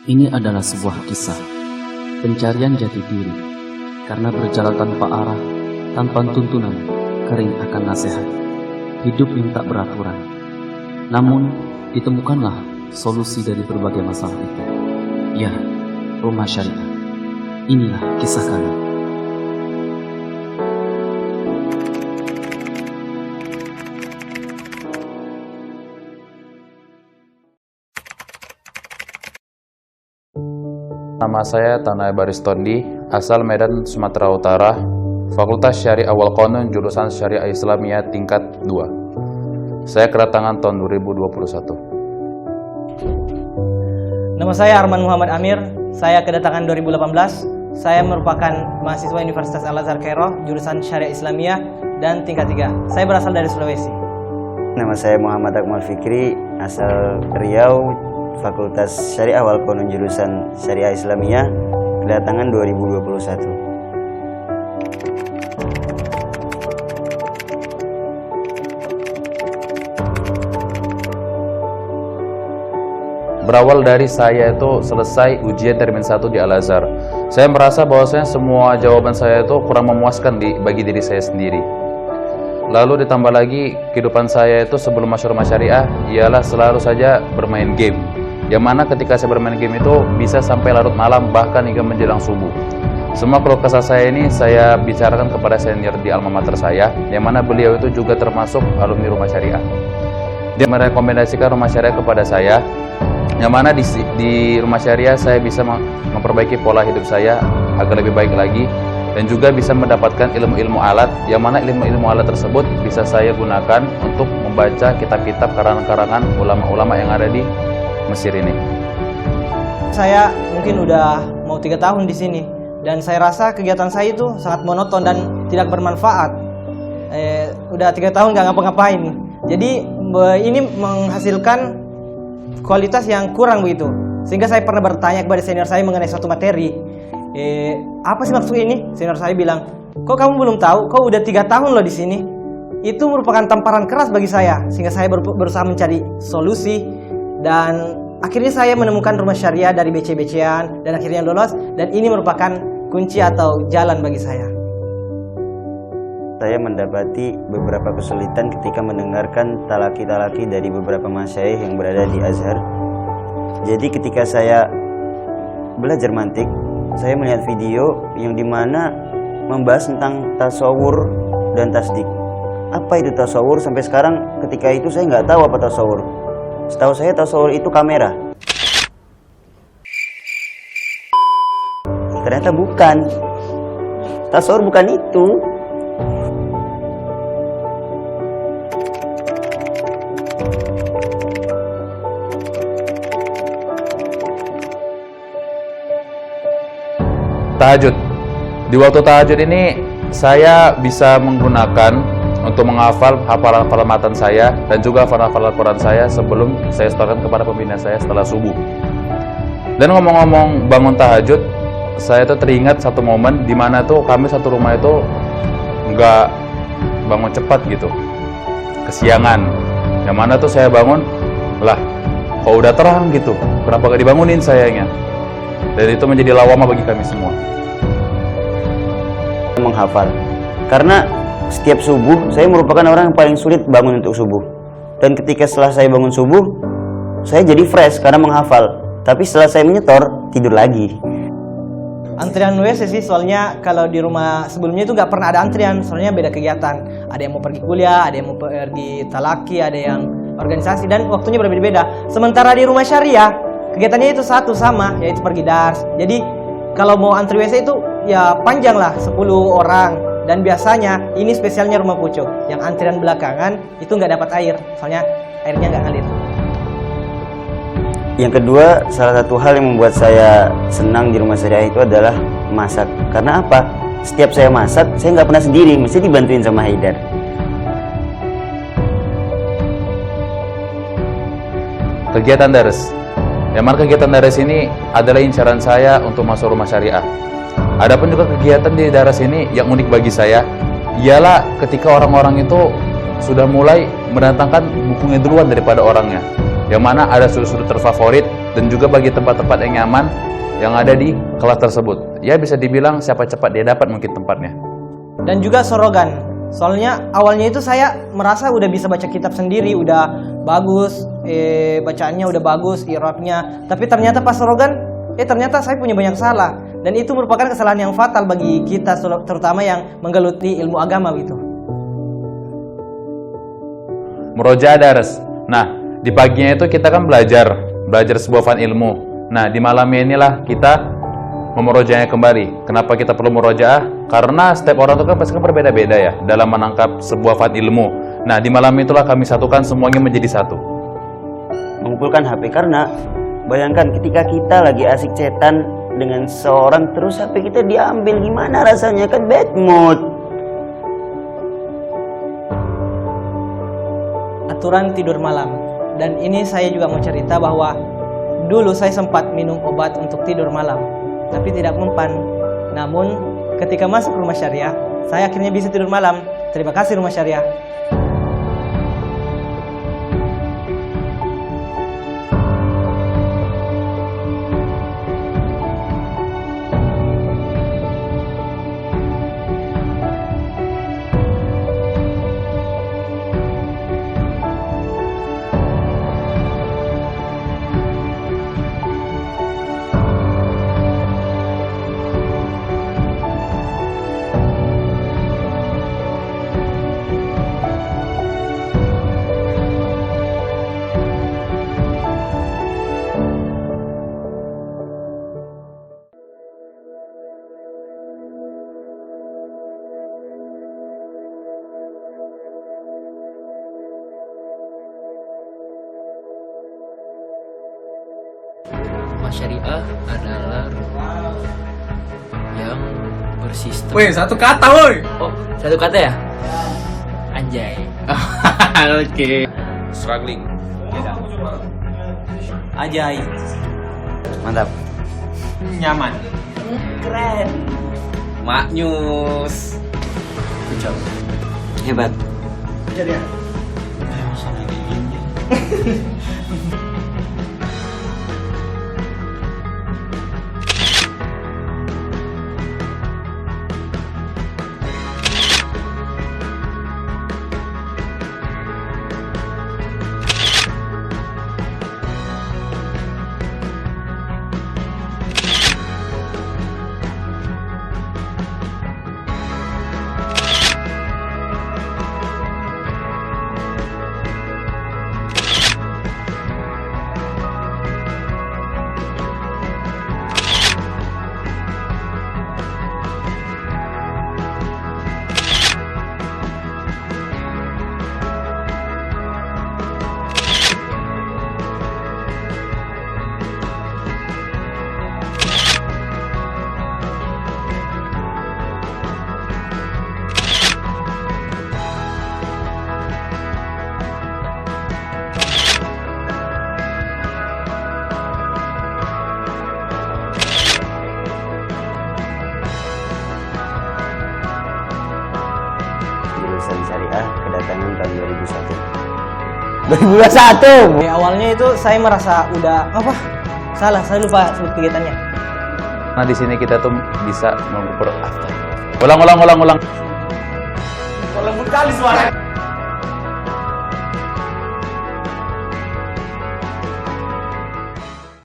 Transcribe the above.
Ini adalah sebuah kisah pencarian jati diri, karena berjalan tanpa arah, tanpa tuntunan, kering akan nasihat, hidup yang tak beraturan. Namun, ditemukanlah solusi dari berbagai masalah itu. Ya, Rumah Syariah. Inilah kisah kami. Nama saya Tanay Baristondi, asal Medan, Sumatera Utara, Fakultas Syariah Wal Qanun, jurusan Syariah Islamiyah tingkat 2. Saya kedatangan tahun 2021. Nama saya Arman Muhammad Amir, saya kedatangan 2018. Saya merupakan mahasiswa Universitas Al-Azhar Kairo, jurusan Syariah Islamiyah dan tingkat 3. Saya berasal dari Sulawesi. Nama saya Muhammad Akmal Fikri, asal Riau, Fakultas Syariah Wal Qanun, jurusan Syariah Islamiyah, kedatangan 2021. Berawal dari saya itu selesai ujian termin 1 di Al-Azhar. Saya merasa bahwasanya semua jawaban saya itu kurang memuaskan bagi diri saya sendiri. Lalu ditambah lagi kehidupan saya itu sebelum masuk Rumah Syariah ialah selalu saja bermain game. Yang mana ketika saya bermain game itu bisa sampai larut malam, bahkan hingga menjelang subuh. Semua keluh kesah saya ini saya bicarakan kepada senior di alma mater saya, yang mana beliau itu juga termasuk alumni Rumah Syariah. Dia merekomendasikan Rumah Syariah kepada saya, yang mana di Rumah Syariah saya bisa memperbaiki pola hidup saya agar lebih baik lagi, dan juga bisa mendapatkan ilmu-ilmu alat, yang mana ilmu-ilmu alat tersebut bisa saya gunakan untuk membaca kitab-kitab karangan-karangan ulama-ulama yang ada di Mesir ini. Saya mungkin udah mau 3 tahun di sini, dan saya rasa kegiatan saya itu sangat monoton dan tidak bermanfaat. Udah 3 tahun nggak ngapa-ngapain. Jadi ini menghasilkan kualitas yang kurang begitu. Sehingga saya pernah bertanya kepada senior saya mengenai suatu materi. Apa sih maksud ini? Senior saya bilang, kok kamu belum tahu? Kau udah 3 tahun loh di sini. Itu merupakan tamparan keras bagi saya, sehingga saya berusaha mencari solusi. Dan akhirnya saya menemukan Rumah Syariah dari BC-BC-an dan akhirnya lolos, dan ini merupakan kunci atau jalan bagi saya. Saya mendapati beberapa kesulitan ketika mendengarkan talaki-talaki dari beberapa masyayikh yang berada di Azhar. Jadi ketika saya belajar mantik, saya melihat video yang dimana membahas tentang tasawur dan tasdik. Apa itu tasawur? Sampai sekarang ketika itu saya nggak tahu apa tasawur. Setahu saya tasawur itu kamera. Ternyata bukan. Tasawur bukan itu. Tahajud. Di waktu tahajud ini saya bisa menggunakan untuk menghafal hafalan-hafalan matan saya dan juga hafalan-hafalan Quran saya sebelum saya setorkan kepada pembina saya setelah subuh. Dan ngomong-ngomong bangun tahajud, saya tuh teringat satu momen di mana tuh kami satu rumah itu nggak bangun cepat gitu, kesiangan. Yang mana tuh saya bangun, lah kok udah terang gitu, kenapa gak dibangunin sayangnya? Dan itu menjadi lawama bagi kami semua. Menghafal, karena setiap subuh saya merupakan orang yang paling sulit bangun untuk subuh. Dan ketika setelah saya bangun subuh, saya jadi fresh karena menghafal. Tapi setelah saya menyetor, tidur lagi. Antrian WC sih, soalnya kalau di rumah sebelumnya itu nggak pernah ada antrian, soalnya beda kegiatan. Ada yang mau pergi kuliah, ada yang mau pergi talaki, ada yang organisasi, dan waktunya berbeda-beda. Sementara di Rumah Syariah, kegiatannya itu satu sama, yaitu pergi dars. Jadi kalau mau antri WC itu ya panjang lah, 10 orang. Dan biasanya ini spesialnya Rumah Pucuk, yang antrian belakangan itu nggak dapat air, soalnya airnya nggak ngalir. Yang kedua, salah satu hal yang membuat saya senang di Rumah Syariah itu adalah masak. Karena apa? Setiap saya masak, saya nggak pernah sendiri, mesti dibantuin sama Haidar. Kegiatan dares. Yang mana kegiatan dares ini adalah incaran saya untuk masuk Rumah Syariah. Adapun juga kegiatan di daras ini yang unik bagi saya ialah ketika orang-orang itu sudah mulai mendatangkan bukunya duluan daripada orangnya. yang mana ada sudut-sudut terfavorit dan juga bagi tempat-tempat yang nyaman yang ada di kelas tersebut. Ya bisa dibilang siapa cepat dia dapat mungkin tempatnya. Dan juga sorogan. Soalnya awalnya itu saya merasa udah bisa baca kitab sendiri, udah bagus, bacaannya udah bagus, i'rabnya. Tapi ternyata pas sorogan, ternyata saya punya banyak salah. Dan itu merupakan kesalahan yang fatal bagi kita, terutama yang menggeluti ilmu agama gitu. Murojaah dars. Nah, di paginya itu kita kan belajar sebuah fan ilmu. Nah, di malamnya inilah kita memurojaahnya kembali. Kenapa kita perlu murojaah? Karena setiap orang itu kan pasti kan berbeda-beda ya dalam menangkap sebuah fan ilmu. Nah, di malam itulah kami satukan semuanya menjadi satu. Mengumpulkan HP karena bayangkan ketika kita lagi asik cetan dengan seorang terus HP kita diambil, gimana rasanya? Kan bad mood. Aturan tidur malam. Dan ini saya juga mau cerita bahwa dulu saya sempat minum obat untuk tidur malam, tapi tidak mempan. Namun ketika masuk rumah syariah, saya akhirnya bisa tidur malam. Terima kasih rumah syariah. Rumah syariah adalah rumah yang bersistem. Woi, satu kata woi. Oh, satu kata ya? Anjay. Oke. Struggling. Ajaib. Mantap. Nyaman. Keren. Maknyus. Hebat. Jurusan syariah kedatangan tahun 2001. 2021. Awalnya itu saya merasa udah salah, saya lupa sebut kegiatannya. Nah, di sini kita tuh bisa mengukur. Ulang. Kalau kali suara.